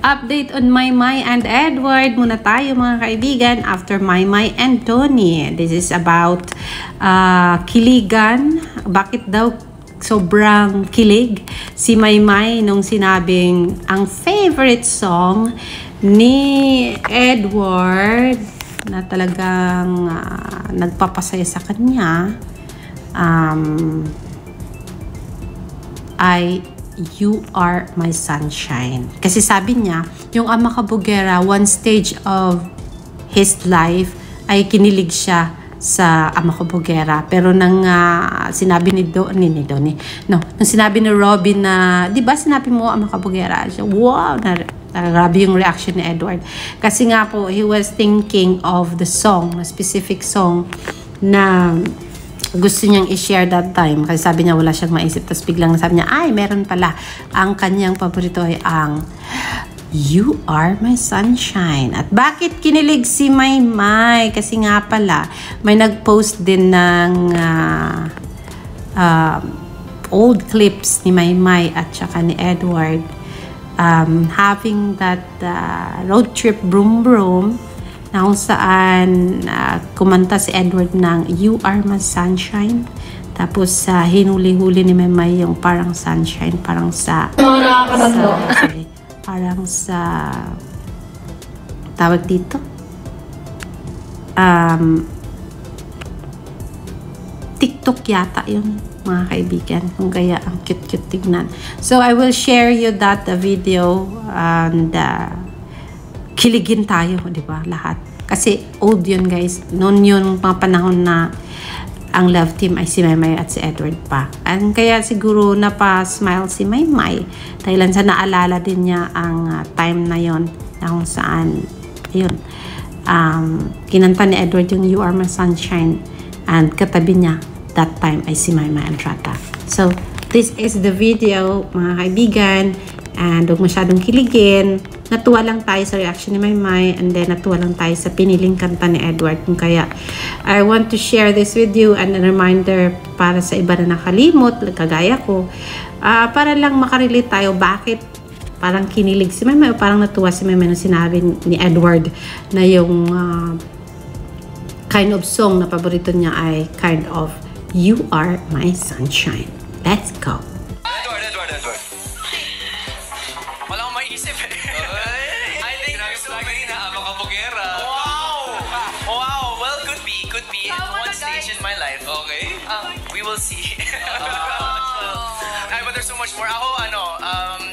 update on Maymay and Edward muna tayo mga kaibigan after Maymay and Tony. This is about kiligan. Bakit daw sobrang kilig si Maymay nung sinabing ang favorite song ni Edward na talagang nagpapasaya sa kanya ay You Are My Sunshine. Kasi sabi niya, yung Ama Kabugera, one stage of his life ay kinilig siya sa Ama Kabugera. Pero nang sinabi nung sinabi ni Robin na, di ba sinabi mo Ama Kabugera? Siya, wow! Grabe yung reaction ni Edward. Kasi nga po, he was thinking of the song, a specific song na gusto niyang i-share that time. Kasi sabi niya wala siyang maisip. Tapos biglang sabi niya, ay, meron pala. Ang kanyang paborito ay ang You Are My Sunshine. At bakit kinilig si Maymay? Kasi nga pala, may nag-post din ng old clips ni Maymay at saka ni Edward having that road trip broom broom na kung saan kumanta si Edward ng You Are My Sunshine. Tapos hinuli-huli ni Maymay yung parang sunshine, parang parang sa tawag dito TikTok yata yun mga kaibigan, kung kaya ang cute-cute tignan. So I will share you that video and kiligin tayo, di ba, lahat. Kasi old yun guys, noon yun mga panahon na ang love team ay si Maymay at si Edward pa. And kaya siguro napa-smile si Maymay dahil sa naalala din niya ang time na yon na kung saan yun kinanta ni Edward yung You Are My Sunshine and katabi niya that time ay si Maymay Entrata. So this is the video mga kaibigan, and huwag masyadong kiligin. Natuwa lang tayo sa reaction ni Maymay, and then natuwa lang tayo sa piniling kanta ni Edward. Kung kaya I want to share this with you and a reminder para sa iba na nakalimot kagaya ko, para lang makarelate tayo bakit parang kinilig si Maymay o parang natuwa si Maymay nung sinabi ni Edward na yung kind of song na paborito niya ay kind of You Are My Sunshine. Let's go. Edward. Wala akong maiisip eh. I think you're so many na Ama Kabugera. Wow. Well, could be. One stage in my life. Okay. We will see. But there's so much more. Ako,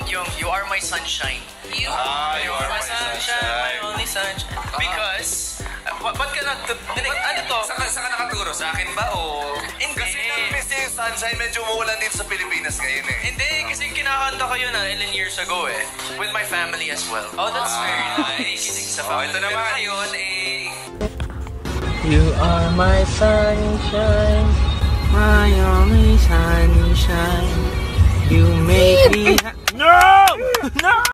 yung You Are My Sunshine. You are my sunshine, my only sunshine. Because, ba't ka ano to? Saan ka nakaturo? Sa akin ba o? Hindi. Kasi na-miss yung sunshine, medyo umuulan dito sa Pilipinas ngayon eh. Hindi, kasi kinakanta ko yun ilang years ago eh. With my family as well. Oh, that's very nice. Sa family. Ito naman. Ngayon eh. You are my sunshine, my only sunshine. You make me